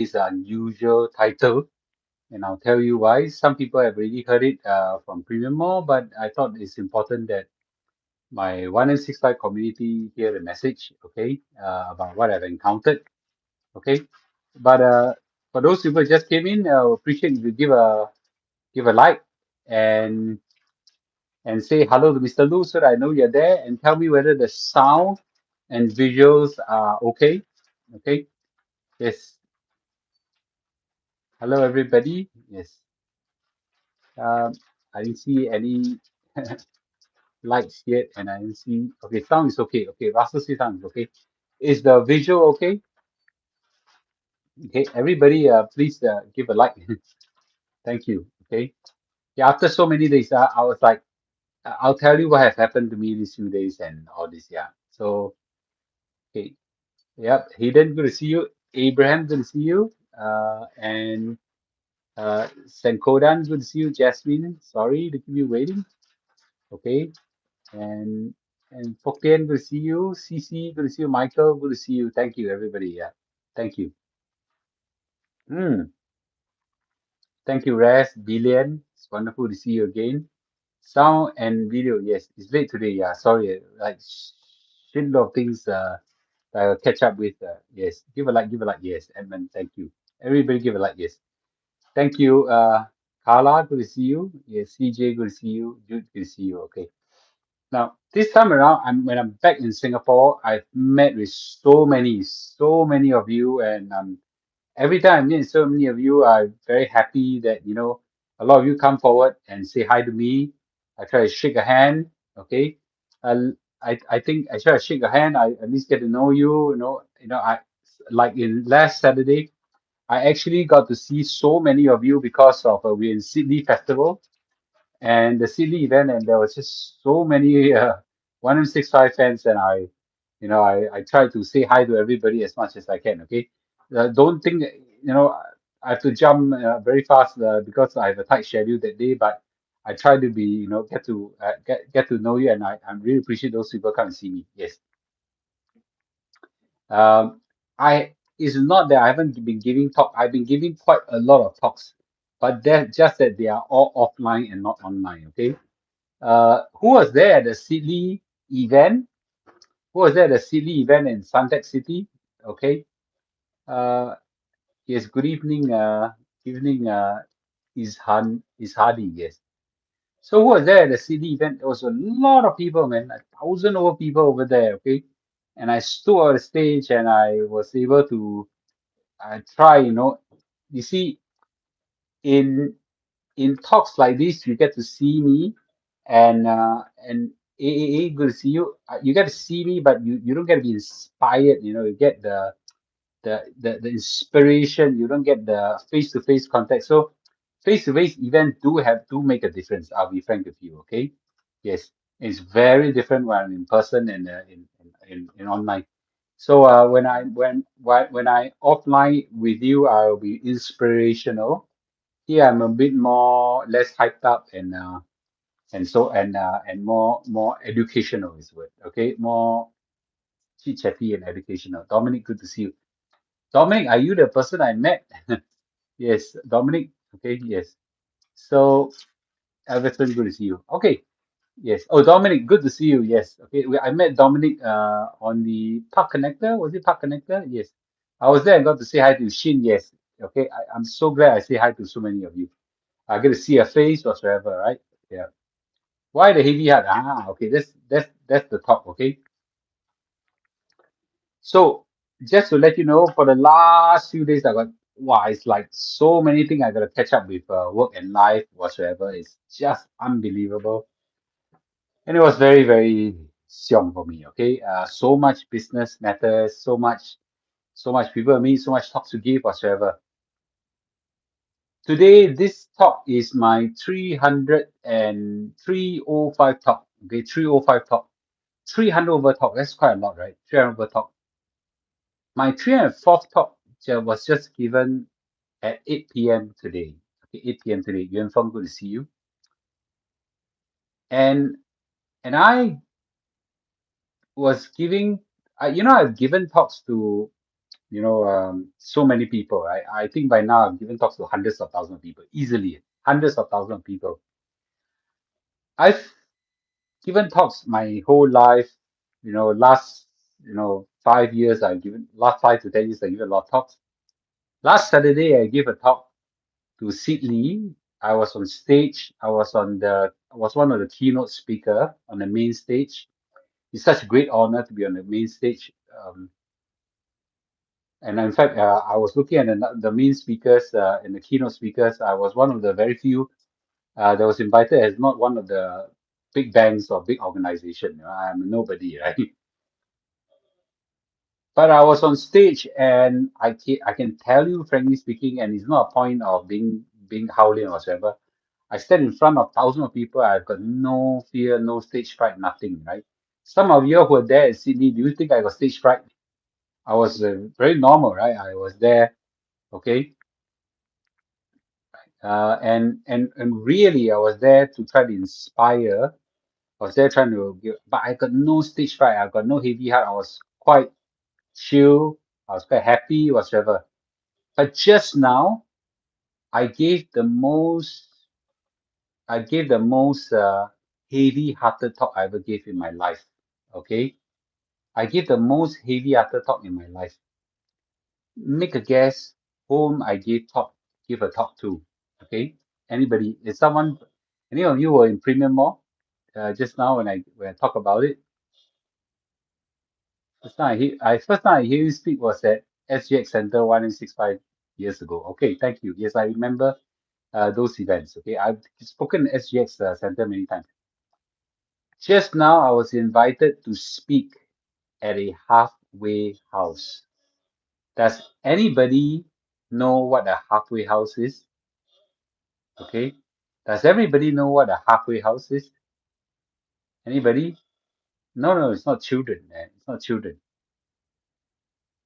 this unusual title, and I'll tell you why. Some people have already heard it from Premium More, but I thought it's important that my 1965 community hear the message, okay, about what I've encountered, okay. But for those people who just came in, appreciate if you give a like and say hello to Mr. Lu so that I know you're there, and tell me whether the sound and visuals are okay. Okay. Yes. Hello, everybody. Yes. Um, I didn't see any lights yet, and I didn't see. Okay, sound is okay. Okay, Russell says sound is okay. Is the visual okay? Okay, everybody, please give a like. Thank you. Okay. Yeah, after so many days, I was like, I'll tell you what has happened to me these few days and all this. Yeah. So, okay. Yep. Hayden, good to see you. Abraham, good to see you. And Senkodan, good to see you. Jasmine, sorry to keep you waiting. Okay. And Fokien, good to see you. CC, good to see you. Michael, good to see you. Thank you, everybody. Yeah. Thank you. Thank you, Raz, Billion. It's wonderful to see you again. Sound and video, yes. It's late today. Yeah. Sorry. Like shitload of things that I'll catch up with. Yes. Give a like, give a like. Yes. Edmund, thank you. Everybody give a like. Yes. Thank you. Carla, good to see you. Yes. CJ, good to see you. Jude, good to see you. Okay. Now, this time around, when I'm back in Singapore, I've met with so many of you, and every time I meet so many of you, I'm very happy that a lot of you come forward and say hi to me. I try to shake a hand. Okay, I think I try to shake a hand. I at least get to know you. I like in last Saturday, I actually got to see so many of you because of we're in Sydney Festival and the Sydney event, and there was just so many 1065 fans, and I try to say hi to everybody as much as I can. Okay, don't think that, I have to jump very fast because I have a tight schedule that day, but I try to be get to know you, and I really appreciate those people come and see me. Yes, I it's not that I haven't been giving talk. I've been giving quite a lot of talks, but that just that they are all offline and not online. Okay, who was there at the Sydney event? Who was there at the Sydney event in Suntec City? Okay. Uh, yes. Good evening. Evening. Is Hardy? Yes. So who was there at the Sydney event? There was a lot of people, man. 1,000 over people over there. Okay. And I stood on the stage and I was able to try. You see, in talks like this, you get to see me, and good to see you. You get to see me, but you don't get to be inspired. You get the inspiration. You don't get the face to face contact. So face to face events do make a difference. I'll be frank with you. Okay, yes, it's very different when I'm in person and in online. So when I offline with you, I'll be inspirational. Here I'm a bit more less hyped up and more educational is the word. Okay, more chit chatty and educational. Dominic, good to see you. Dominic, are you the person I met? Yes, Dominic. Okay, yes. So Everton, good to see you. Okay, yes. Oh, Dominic, good to see you. Yes. Okay, I met Dominic on the Park Connector. Was it Park Connector? Yes. I was there and got to say hi to Shin. Yes. Okay, I'm so glad I say hi to so many of you. I get to see a face whatsoever, right? Yeah. Why the heavy heart? Okay, that's the top. Okay, so just to let you know, for the last few days, I got wow, it's like so many things I gotta catch up with work and life whatsoever. It's just unbelievable, and it was very very xiong for me. Okay, so much business matters, so much people to meet, so much talks to give whatsoever. Today, this talk is my 305 talk. Okay, 305 talk. 300 over talk. That's quite a lot, right? 300 over talk. My 304th talk was just given at 8 p.m. today. Okay, 8 p.m. today. Yuan Feng, good to see you. And I was giving, I've given talks to so many people, right? I think by now I've given talks to hundreds of thousands of people, easily, hundreds of thousands of people. I've given talks my whole life, last, 5 years I've given, last 5 to 10 years I've given a lot of talks. Last Saturday I gave a talk to Sydney. I was on stage. I was one of the keynote speaker on the main stage. It's such a great honor to be on the main stage. And in fact, I was looking at the main speakers and the keynote speakers. I was one of the very few that was invited as not one of the big banks or big organization. I'm a nobody, right? But I was on stage, and I can tell you, frankly speaking, and it's not a point of being howling or whatever. I stand in front of thousands of people. I've got no fear, no stage fright, nothing, right? Some of you who were there in Sydney, do you think I got stage fright? I was very normal, right? I was there, okay, and really, I was there to try to inspire. I was there trying to give, but I got no stage fright. I got no heavy heart. I was quite chill. I was quite happy, whatsoever. But just now, I gave the most, I gave the most heavy-hearted talk I ever gave in my life. Okay, I gave the most heavy-hearted talk in my life. Make a guess whom I give a talk to. Okay, anybody? Is someone? Any of you were in Premium Mall just now when I talk about it? First time I hear you speak was at SGX Center 1965 years ago. Okay, thank you. Yes, I remember those events. Okay, I've spoken at SGX Center many times. Just now, I was invited to speak at a halfway house. Does anybody know what a halfway house is? Okay. Does everybody know what a halfway house is? Anybody? No, no, it's not children, man. It's not children.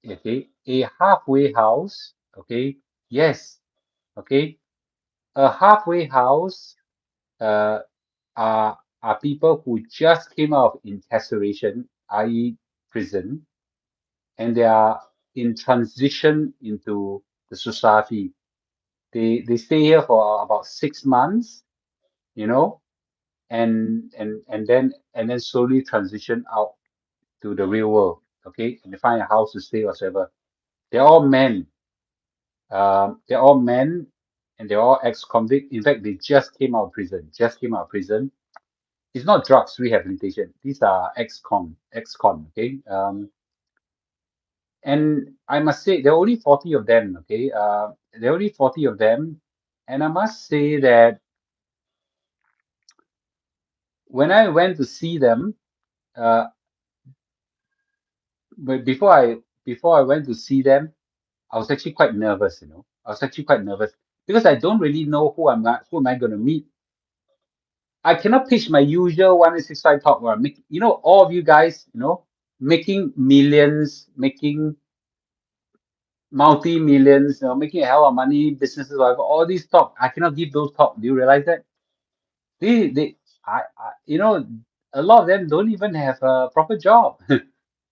Okay. A halfway house. Okay. Yes. Okay. A halfway house uh, are people who just came out of incarceration, i.e., prison, and they are in transition into the society. They stay here for about 6 months, you know, and then slowly transition out to the real world. Okay, and they find a house to stay or whatever. They're all men. They're all men, and they're all ex-convict. In fact, they just came out of prison. Just came out of prison. It's not drugs rehabilitation. These are ex-con. Okay. And I must say there are only 40 of them. Okay. There are only 40 of them, and I must say that when I went to see them, uh, but before I went to see them, I was actually quite nervous. I was actually quite nervous because I don't really know who am I going to meet. I cannot pitch my usual 165 talk where I make, all of you guys, making millions, making multi-millions, making a hell of money, businesses, whatever, all these talk. I cannot give those talk. Do you realize that? They, a lot of them don't even have a proper job,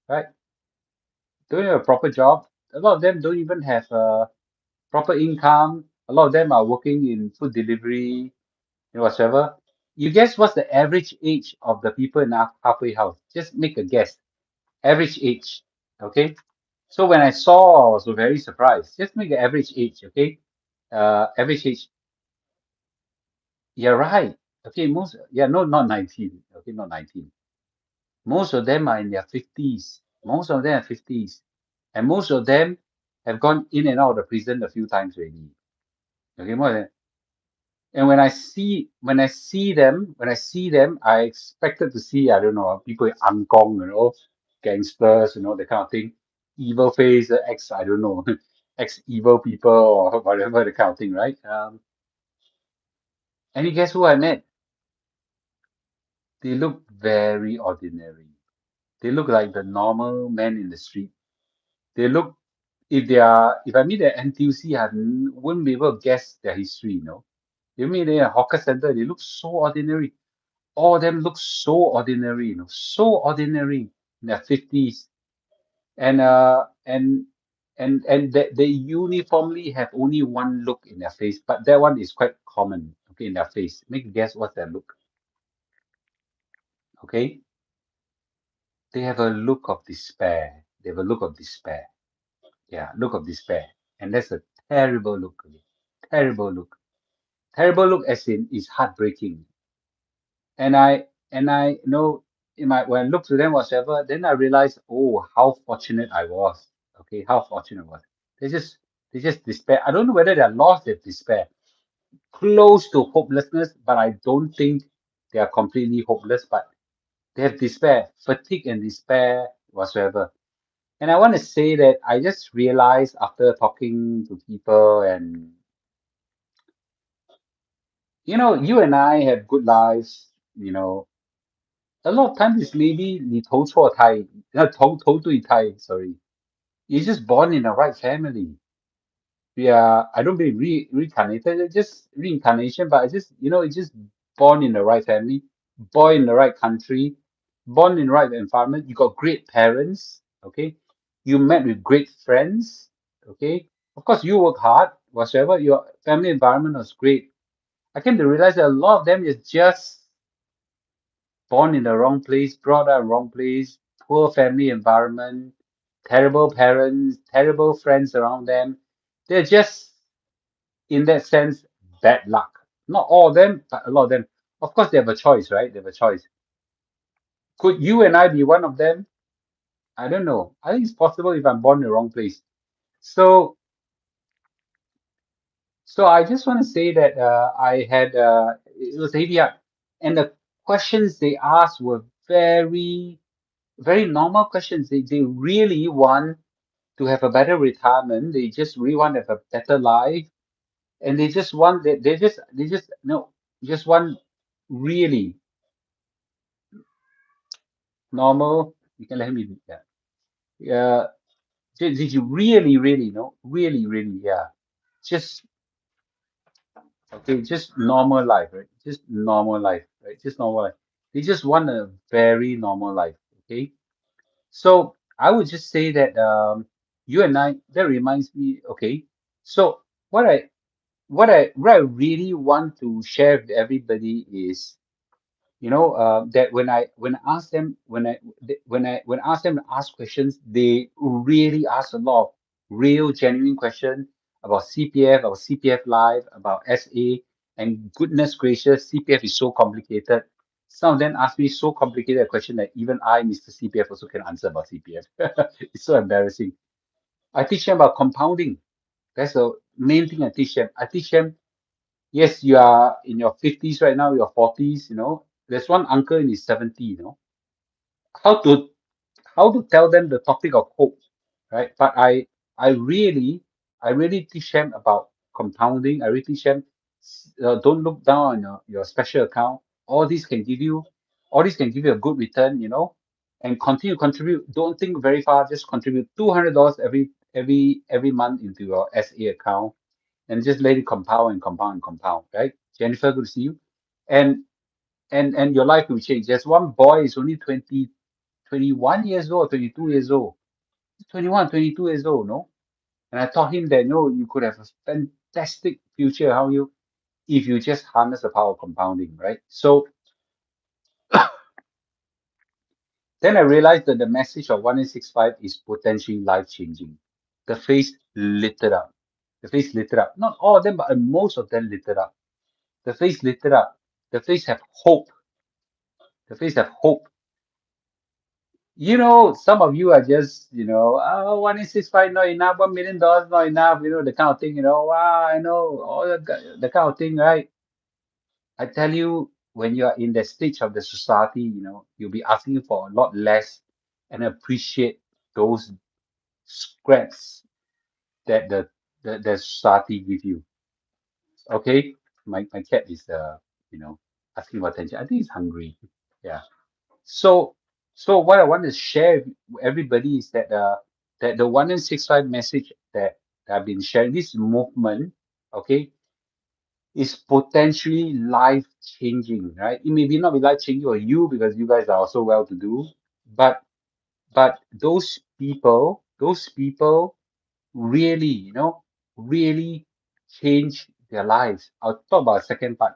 right? Don't have a proper job. A lot of them don't even have a proper income. A lot of them are working in food delivery, whatever. You guess what's the average age of the people in our halfway house? Just make a guess. Average age. Okay. So when I saw, I was very surprised. Just make the average age. Okay. Average age. You're right. Okay. No, not 19. Okay. Not 19. Most of them are in their 50s. Most of them are 50s. And most of them have gone in and out of the prison a few times already. Okay. More than, and when I see them, I expected to see, I don't know, people in Angkong, gangsters, that kind of thing. Evil face, I don't know, ex evil people or whatever, the kind of thing, right? And you guess who I met? They look very ordinary. They look like the normal men in the street. They look, if I meet an NTUC, wouldn't be able to guess their history, You meet in a hawker center, they look so ordinary. All of them look so ordinary, so ordinary in their 50s. And and they uniformly have only one look in their face, but that one is quite common. Okay, in their face. Make a guess what's their look. Okay, they have a look of despair. They have a look of despair. Yeah, look of despair, and that's a terrible look. Okay? Terrible look. Terrible look, as in is heartbreaking. And I you know in my when I look to them whatever, then I realized, oh, how fortunate I was. Okay, how fortunate I was. They just they just despair. I don't know whether they're lost in despair, close to hopelessness, but I don't think they are completely hopeless, but they have despair, fatigue and despair whatsoever. And I want to say that I just realized after talking to people, and you and I have good lives, a lot of times it's maybe 你投错胎, 投对胎, sorry. You're just born in the right family. We are, I don't believe reincarnated, it's just reincarnation, but it's just born in the right family, born in the right country, born in the right environment. You got great parents, okay? You met with great friends, okay? Of course, you work hard, whatsoever. Your family environment was great. I came to realize that a lot of them is just born in the wrong place, brought up in the wrong place, poor family environment, terrible parents, terrible friends around them. They're just, in that sense, bad luck. Not all of them, but a lot of them. Of course, they have a choice, right? They have a choice. Could you and I be one of them? I don't know. I think it's possible if I'm born in the wrong place. So, so I just want to say that I had it was heavy up, and the questions they asked were very, very normal questions. They really want to have a better retirement. They just really want to have a better life, and they just want they just no just want really normal. You can let me, yeah, yeah. Did you really really know, really really, yeah, just okay, just normal life, right? Just normal life, right? Just normal life. They just want a very normal life. Okay, so I would just say that you and I, that reminds me. Okay, so what I what I really want to share with everybody is, that when I ask them when I ask them to ask questions, they really ask a lot of real genuine questions about CPF, about CPF life, about SA, and goodness gracious, CPF is so complicated. Some of them ask me so complicated a question that even I, Mr. CPF, also can answer about CPF. It's so embarrassing. I teach them about compounding. That's the main thing I teach them. I teach them, yes, you are in your 50s right now, your 40s, there's one uncle in his 70s, how to how to tell them the topic of hope, right? But I really I really teach them about compounding. I really teach them, don't look down on your special account. All these can give you all these can give you a good return, and continue to contribute. Don't think very far, just contribute $200 every month into your SA account, and just let it compound and compound and compound, right? Jennifer, good to see you. And and your life will change. There's one boy is only 21 years old, 22 years old. 21, 22 years old, no? And I taught him that, no, you could have a fantastic future, how you if you just harness the power of compounding, right? So then I realized that the message of 1865 is potentially life changing. The face lit it up. The face lit it up. Not all of them, but most of them lit it up. The face lit it up. The face have hope. The face have hope. Some of you are just, oh, 1865 not enough, $1 million not enough, the kind of thing, wow, I know, all the kind of thing, right? I tell you, when you are in the stage of the society, you'll be asking for a lot less and appreciate those scraps that the society give you. Okay? My cat is, asking for attention. I think he's hungry. Yeah. So, so what I want to share with everybody is that the 1165 message that I've been sharing, this movement, okay, is potentially life changing, right? It may be not be life changing for you because you guys are also well to do, but those people really, really change their lives. I'll talk about the second part.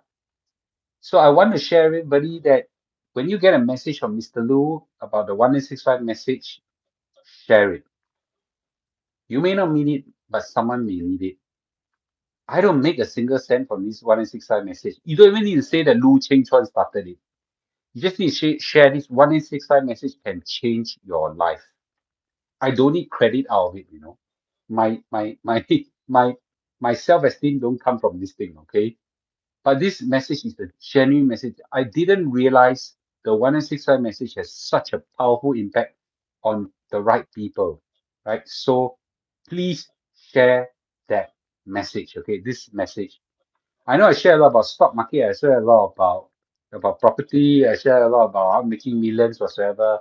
So I want to share everybody that when you get a message from Mr. Lu about the 1865 message, share it. You may not mean it, but someone may need it. I don't make a single cent from this 1865 message. You don't even need to say that Lu Cheng Chuan started it. You just need to share this 1865 message can change your life. I don't need credit out of it. My my my self-esteem don't come from this thing, okay? But this message is a genuine message. I didn't realize the 1865 message has such a powerful impact on the right people, right? So please share that message, okay? This message. I know I share a lot about stock market. I share a lot about property. I share a lot about how making millions whatsoever.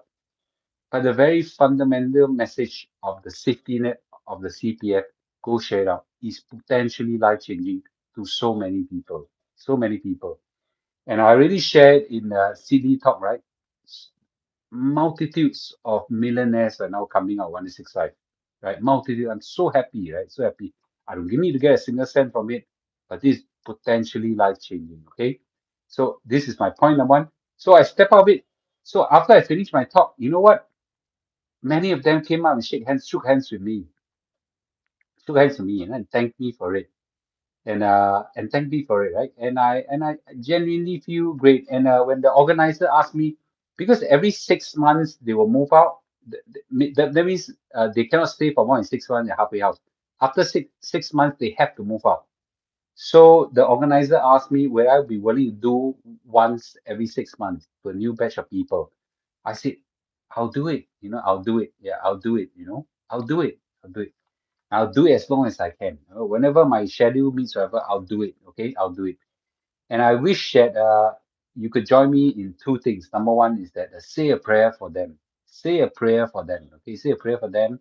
But the very fundamental message of the safety net of the CPF, go share it out, is potentially life changing to so many people. So many people. And I already shared in CD Talk, right? Multitudes of millionaires are now coming out 165, right? Multitude. I'm so happy, right? So happy. I don't need to get a single cent from it, but this is potentially life changing. Okay. So this is my point number one. So I step out of it. So after I finish my talk, you know what? Many of them came out and shook hands with me, and thanked me for it. And thank me for it, right? And I genuinely feel great. And when the organizer asked me, because every 6 months they will move out, that means they cannot stay for more than 6 months in a halfway house. After six months, they have to move out. So the organizer asked me, will I be willing to do once every 6 months to a new batch of people? I said, I'll do it. I'll do it. Yeah, I'll do it. I'll do it. I'll do it. I'll do it as long as I can. Whenever my schedule meets, whatever, I'll do it. Okay, I'll do it. And I wish that you could join me in two things. Number one is that say a prayer for them. Say a prayer for them. Okay, say a prayer for them.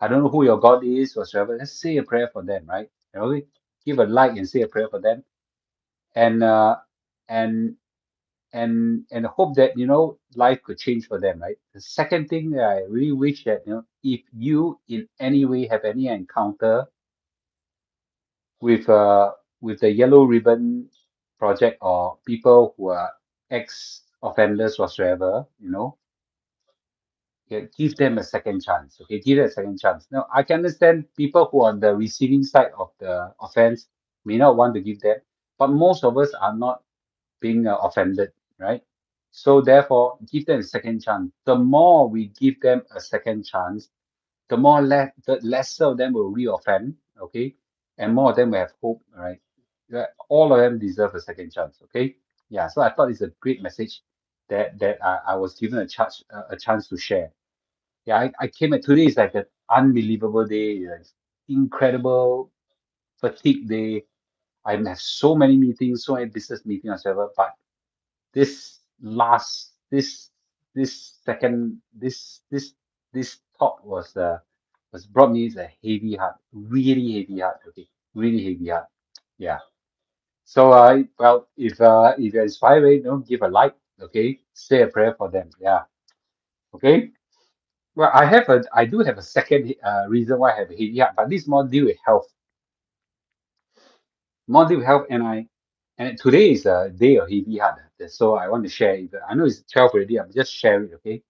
I don't know who your God is whatsoever. Just say a prayer for them, right? Give a like and say a prayer for them, and and and hope that life could change for them, right? The second thing that I really wish that if you in any way have any encounter with the Yellow Ribbon Project or people who are ex offenders whatsoever, give them a second chance. Okay, give them a second chance. Now I can understand people who are on the receiving side of the offense may not want to give them, but most of us are not being offended, right? So therefore, give them a second chance. The more we give them a second chance, the lesser of them will reoffend, okay, and more of them will have hope, right? Yeah, all of them deserve a second chance, okay. Yeah, so I thought it's a great message that I was given a chance to share. Yeah, I came at today is like an unbelievable day, incredible fatigue day. I have so many meetings, so many business meetings, whatever, but this last this second this thought was brought me a heavy heart, really heavy heart, okay, really heavy heart. Yeah. So well, if you're inspired, give a like, okay, say a prayer for them. Yeah. Okay. Well, I do have a second reason why I have a heavy heart, but this more deal with health, and today is a day of heavy heart. So I want to share it. I know it's 12 already. I'm just share it. Okay.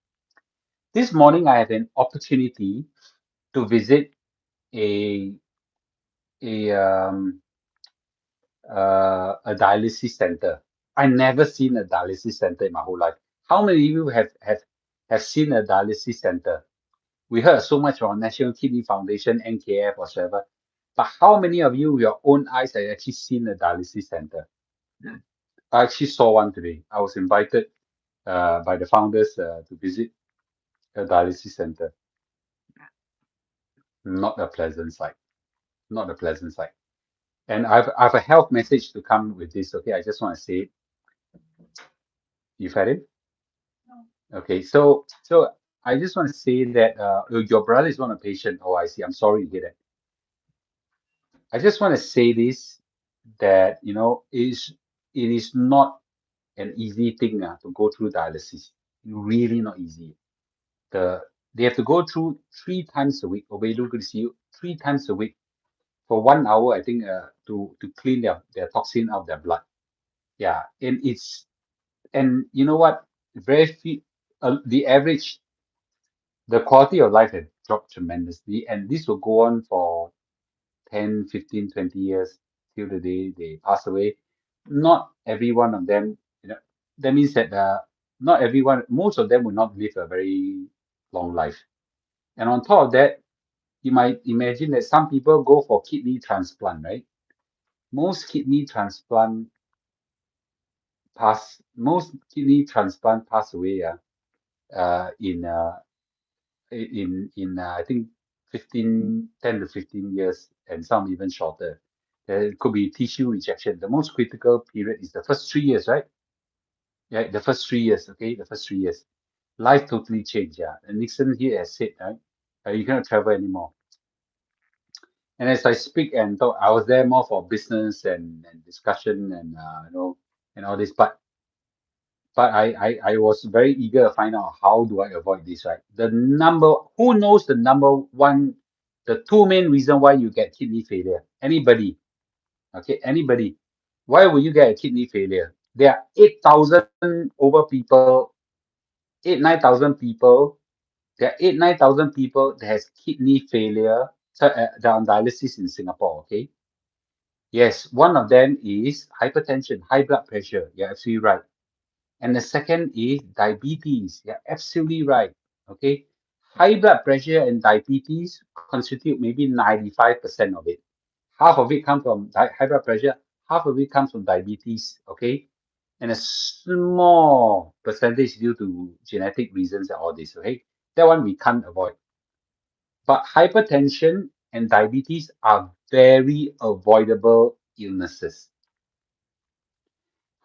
This morning, I had an opportunity to visit a a a dialysis center. I never seen a dialysis center in my whole life. How many of you have seen a dialysis center? We heard so much from National Kidney Foundation, NKF, whatever. But how many of you, with your own eyes, have actually seen a dialysis center? I actually saw one today. I was invited by the founders to visit a dialysis center. Not a pleasant sight. Not a pleasant sight. And I've a health message to come with this. Okay, I just want to say it. You've had it. Okay, so I just want to say that your brother is not a patient. Oh, I see. I'm sorry to hear that. I just want to say this that it is not an easy thing to go through dialysis. Really not easy. The They have to go through 3 times a week. Obedu, good to see you. 3 times a week for 1 hour, I think, to clean their toxin out of their blood. Yeah, and you know what? Very few, the average, the quality of life has dropped tremendously, and this will go on for 10, 15, 20 years till the day they pass away. Not every one of them, that means that not everyone, most of them will not live a very long life. And on top of that, you might imagine that some people go for kidney transplant, right? Most kidney transplant most kidney transplant pass away in I think 10 to 15 years, and some even shorter. There could be tissue rejection. The most critical period is the first 3 years, right? Yeah, the first 3 years, okay? The first 3 years. Life totally changed, yeah. And Nixon here has said, right? You cannot travel anymore. And as I speak and talk, I was there more for business and discussion and and all this. But I was very eager to find out how do I avoid this, right? Who knows the number one, the two main reason why you get kidney failure? Anybody? Okay, anybody? Why will you get a kidney failure? There are 8,000 over people, 9,000 people. There are 9,000 people that has kidney failure, so, that are on dialysis in Singapore. Okay, yes, one of them is hypertension, high blood pressure. You're absolutely right. And the second is diabetes. You're absolutely right. Okay. High blood pressure and diabetes constitute maybe 95% of it. Half of it comes from high blood pressure, half of it comes from diabetes. Okay. And a small percentage due to genetic reasons and all this. Okay. That one we can't avoid. But hypertension and diabetes are very avoidable illnesses.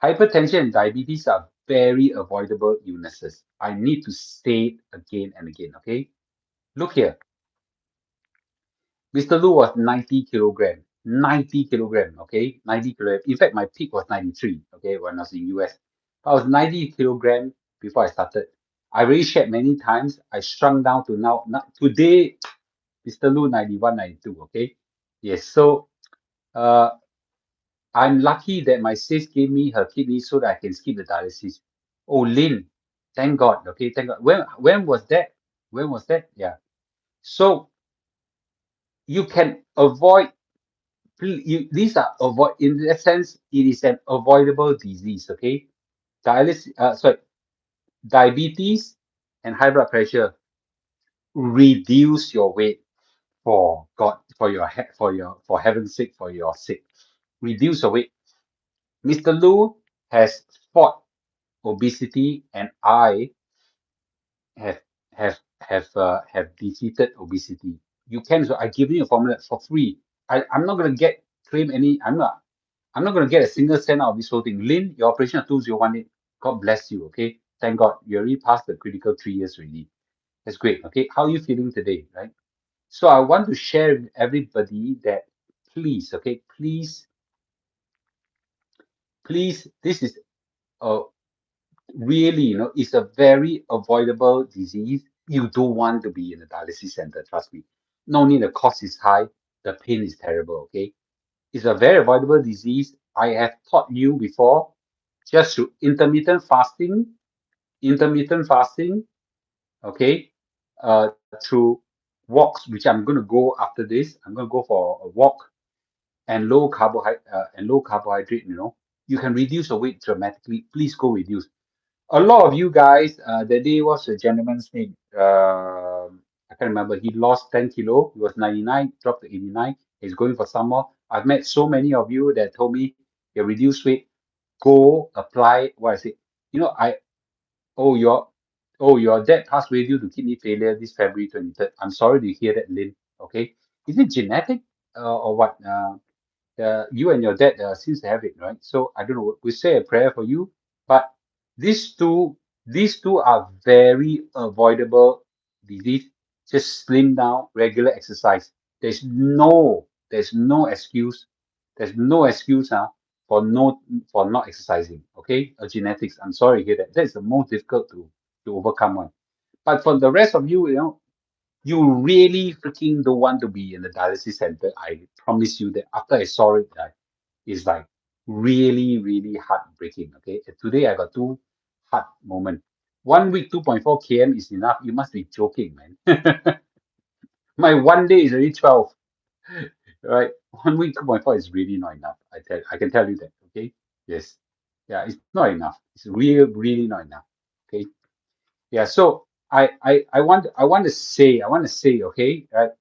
Hypertension and diabetes are very avoidable illnesses. I need to say it again and again, okay? Look here. Mr. Lu was 90 kilogram. 90 kilogram, okay? 90 kilogram. In fact, my peak was 93, okay, when I was in US. I was 90 kilogram before I started. I already shared many times. I shrunk down to today, Mr. Lu 91, 92, okay? Yes, so uh, I'm lucky that my sis gave me her kidney so that I can skip the dialysis. Oh, Lynn, thank God. Okay, thank God. When was that? When was that? Yeah. So you can avoid. These are avoid. In that sense, it is an avoidable disease. Okay, dialysis. Sorry, diabetes and high blood pressure reduce your weight for God, for heaven's sake, for your sake. Reduce your weight. Mr. Lu has fought obesity, and I have have defeated obesity. You can, so I give you a formula for free. I'm not gonna claim any. I'm not gonna get a single cent out of this whole thing. Lynn, your operation of 2018. God bless you. Okay, thank God you already passed the critical 3 years already. That's great. Okay, how are you feeling today? Right. So I want to share with everybody that please, okay, please, this is a really, it's a very avoidable disease. You don't want to be in a dialysis center, trust me. Not only the cost is high, the pain is terrible, okay? It's a very avoidable disease. I have taught you before, just through intermittent fasting, okay? Through walks, which I'm going to go after this. I'm going to go for a walk and low carbohydrate, you can reduce the weight dramatically. Please go reduce. A lot of you guys, that day, what's the gentleman's name? I can't remember. He lost 10 kilo. He was 99, dropped to 89. He's going for some more. I've met so many of you that told me you reduce weight. Go apply what I said. You know, I oh your your dad passed away due to kidney failure this February 23rd. I'm sorry to hear that, Lynn. Okay, is it genetic or what? You and your dad seems to have it, right? So I don't know. We say a prayer for you, but these two, these two are very avoidable disease. Just slim down, regular exercise. There's no excuse. There's no excuse for not exercising. Okay, genetics. I'm sorry to hear that. That's the most difficult to overcome one. But for the rest of you, you really freaking don't want to be in the dialysis center. I promise you that after I saw it, it's like really, really heartbreaking. Okay. And today I got two heart moments. 1 week, 2.4 km is enough. You must be joking, man. My 1 day is already 12, right? 1 week, 2.4 is really not enough. I can tell you that. Okay. Yes. Yeah, it's not enough. It's really not enough. Okay. Yeah. So I want to say, okay, right?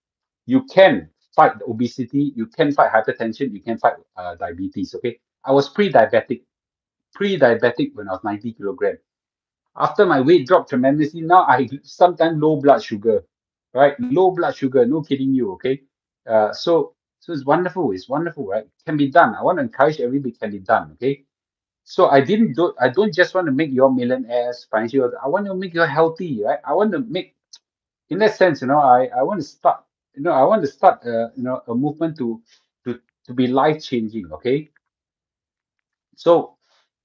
You can fight obesity, you can fight hypertension, you can fight diabetes. Okay, I was pre-diabetic when I was 90 kilograms. After my weight dropped tremendously, now I sometimes low blood sugar, right? Low blood sugar, no kidding you. Okay, so it's wonderful. It's wonderful, right? Can be done. I want to encourage everybody. Can be done. Okay. So I don't just want to make you millionaires, financial. I want to make you healthy, right? I want to make, in that sense, I want to start, I want to start, a movement to be life changing. Okay, so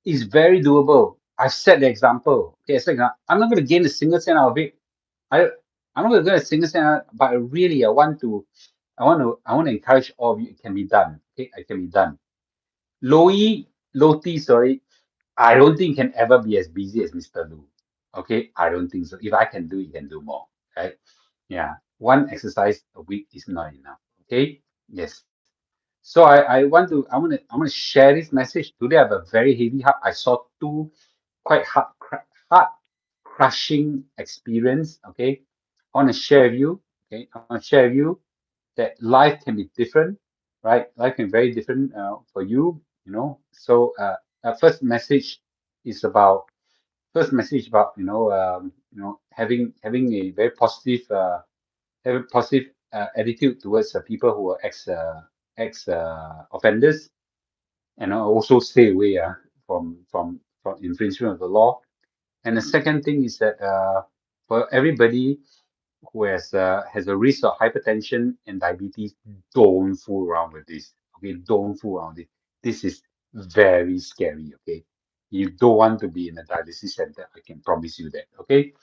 it's very doable. I've set the example. Okay, it's like I'm not going to gain a single cent out of it. I I'm not going to get a single cent, but really I want to encourage all of you. It can be done. Okay, it can be done. Loti, sorry, I don't think can ever be as busy as Mr. Lu. Okay, I don't think so. If I can do, you can do more. Right? Yeah, one exercise a week is not enough. Okay. Yes. So I want to share this message today. I have a very heavy heart. I saw two quite heart crushing experience. Okay, I want to share with you. Okay, I want to share with you that life can be different, right? Life can be very different for you. So first message is about having a very positive have a positive attitude towards people who are ex offenders, and also stay away from infringement of the law. And the second thing is that for everybody who has a risk of hypertension and diabetes, don't fool around with this. Okay, don't fool around with it. This is very scary. Okay, you don't want to be in a dialysis center. I can promise you that. Okay.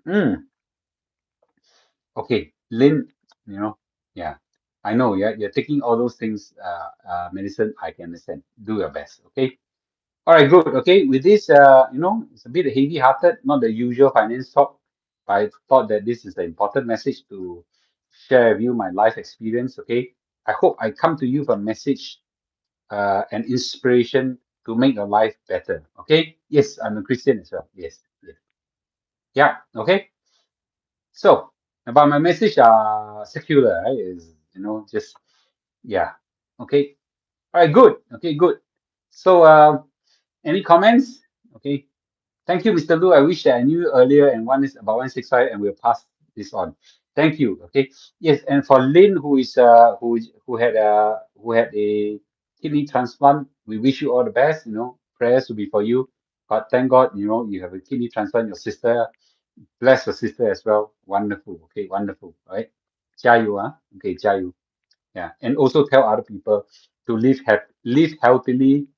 Mm. Okay, Lynn, yeah, I know, yeah, you're taking all those things, medicine. I can understand. Do your best, okay? All right, good. Okay, with this, it's a bit heavy-hearted, not the usual finance talk, but I thought that this is an important message to share with you my life experience. Okay, I hope I come to you with a message, and inspiration to make your life better. Okay, yes, I'm a Christian as well. Yes, yes, yeah. Okay. So about my message, secular, right? Is just yeah. Okay. All right. Good. Okay. Good. So any comments? Okay. Thank you, Mr. Lu. I wish that I knew you earlier, and one is about 165, and we'll pass this on. Thank you. Okay. Yes, and for Lynn, who had a kidney transplant, we wish you all the best. Prayers will be for you. But thank God, you have a kidney transplant. Your sister, bless your sister as well. Wonderful. Okay, wonderful. All right. 加油, okay, 加油. Yeah. And also tell other people to live healthily,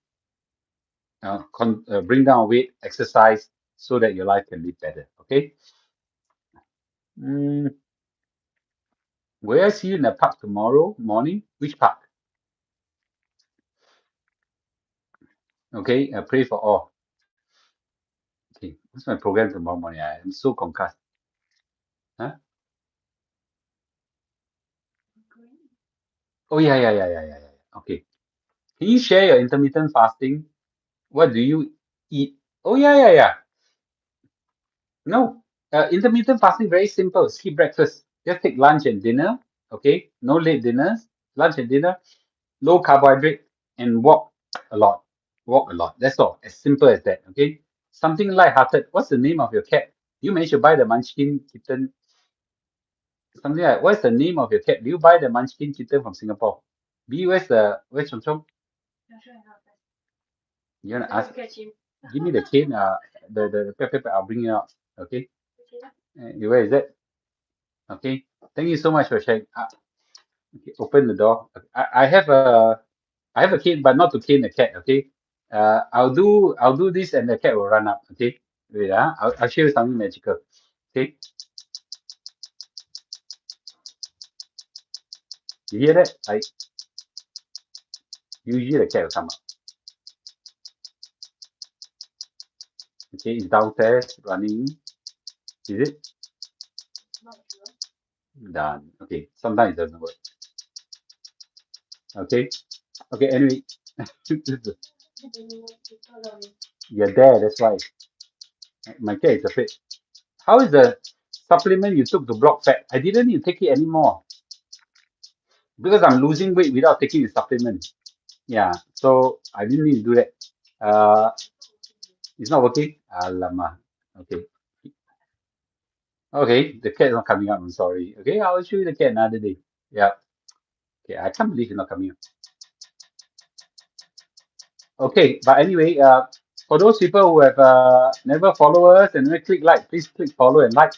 bring down weight, exercise, so that your life can be better. Okay. Mm, will I see you in the park tomorrow morning? Which park? Okay. Pray for all. Okay. What's my program tomorrow morning? I am so concussed. Huh? Oh yeah, yeah, yeah, yeah, yeah, yeah. Okay. Can you share your intermittent fasting? What do you eat? Oh yeah, yeah, yeah. No, intermittent fasting very simple. Skip breakfast. Just take lunch and dinner. Okay, no late dinners. Lunch and dinner, low carbohydrate, and walk a lot. Walk a lot. That's all. As simple as that. Okay. Something light-hearted. What's the name of your cat? You managed to buy the Munchkin kitten. Something like, what's the name of your cat? Do you buy the Munchkin kitten from Singapore? B, where's Chong Chong? You wanna ask? Give me the cane. The pepper. I'll bring it out. Okay. Where is that? Okay. Thank you so much for sharing. Okay, open the door. I have a cane, but not to cane the cat. Okay. I'll do this, and the cat will run up. Okay. Wait, I'll show you something magical. Okay, you hear that? Usually the cat will come up. Okay, it's downstairs running. Is it done? Okay, sometimes it doesn't work. Okay, okay. Anyway, you're there. That's why my cat is afraid. How is the supplement you took to block fat? I didn't need to take it anymore because I'm losing weight without taking the supplement. Yeah, so I didn't need to do that. Uh, it's not working. Alamak. Okay. Okay, the cat's not coming up. I'm sorry. Okay, I'll show you the cat another day. Yeah. Okay, I can't believe it's not coming up. Okay, but anyway, for those people who have never followed us and never click like, please click follow and like.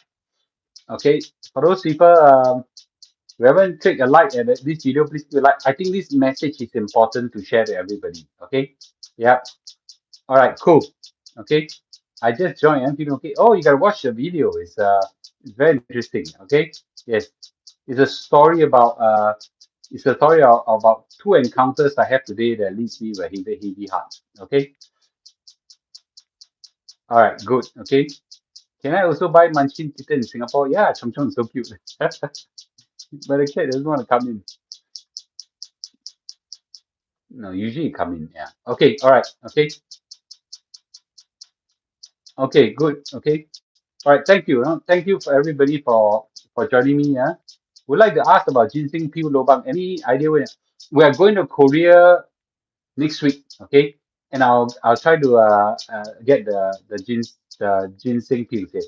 Okay, for those people who haven't clicked a like at this video, please do like. I think this message is important to share to everybody. Okay, yeah. All right, cool. Okay, I just joined. I'm thinking, okay, oh, you gotta watch the video. It's very interesting. Okay, yes, it's a story about it's a story about two encounters I have today that leads me to a heavy heart. Okay, all right, good. Okay, can I also buy Munchkin kitten in Singapore? Yeah, Chong Chong is so cute. But the cat doesn't want to come in. No, usually come in. Yeah. Okay. All right. Okay. Okay. Good. Okay. All right. Thank you. Thank you for everybody for joining me. Yeah. Would like to ask about ginseng peel lobang. Any idea when we are going to Korea next week? Okay. And I'll try to get the ginseng peel. Okay.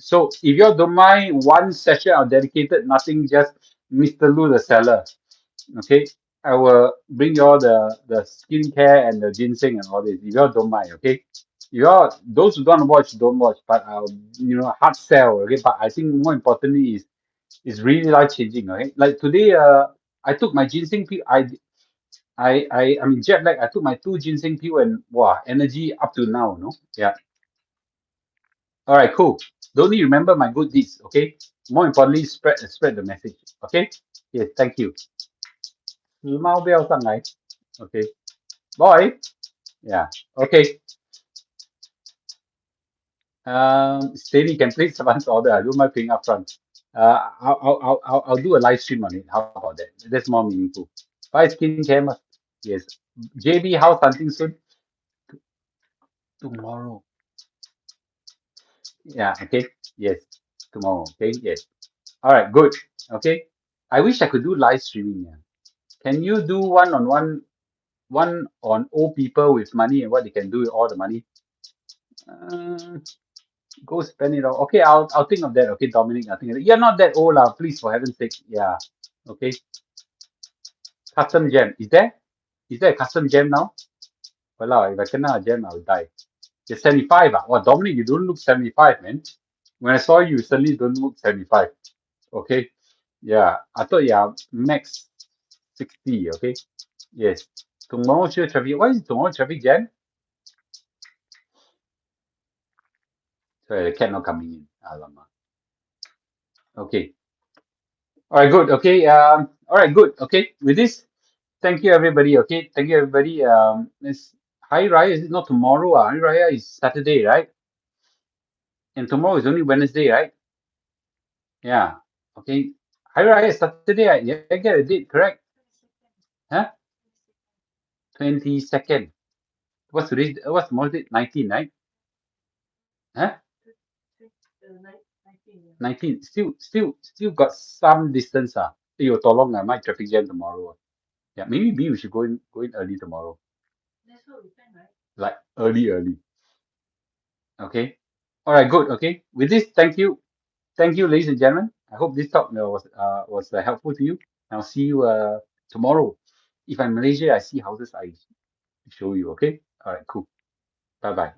So if you all don't mind, one session I'll dedicated nothing, just Mr. Lu the seller. Okay, I will bring you all the skincare and the ginseng and all this. If you all don't mind, okay. You all those who don't watch, don't watch. But I'll hard sell. Okay, but I think more importantly is really life changing. Okay, like today, I took my ginseng pill. I mean jet lag. I took my 2 ginseng pill and wow, energy up to now. No, yeah. All right, cool. Don't need to remember my good deeds. Okay. More importantly, spread the message. Okay. Yes, thank you. 你猫不要上来. Okay. Boy. Yeah. Okay. Steady can place advance order. I don't mind paying upfront. I'll do a live stream on it. How about that? That's more meaningful. Buy skincare. Yes. JB, house hunting soon? Tomorrow. Yeah. Okay. Yes. Tomorrow. Okay. Yes. All right. Good. Okay. I wish I could do live streaming. Yeah. Can you do one on old people with money and what they can do with all the money? Uh, Go spend it all. Okay, I'll think of that. Okay, Dominic, I think you're not that old, lah. Please, for heaven's sake. Yeah. Okay. Custom gem. Is there a custom gem now? Well, if I cannot a gem, I'll die. You're 75. Ah. Well, Dominic, you don't look 75, man. When I saw you, you suddenly don't look 75. Okay. Yeah. I thought yeah, max 60. Okay. Yes. Tomorrow sure traffic. Why is tomorrow traffic jam? Sorry, the cat not coming in. Alamak. Okay. All right, good. Okay. All right, good. Okay. With this, thank you everybody. Okay. Thank you everybody. It's Hari Raya. Is it not tomorrow? Hari Raya is Saturday, right? And tomorrow is only Wednesday, right? Yeah. Okay. Hari Raya is Saturday. Right? Yeah, I get a date, correct? Huh? 22nd. What's today? What's tomorrow's date? 19, right? Huh? 19. Still got some distance. You tolong my traffic jam tomorrow. Yeah, maybe we should go in early tomorrow. Like early. Okay. All right, good. Okay. With this, thank you, ladies and gentlemen. I hope this talk was helpful to you. I'll see you tomorrow. If I'm in Malaysia, I see houses. I show you. Okay. All right. Cool. Bye bye.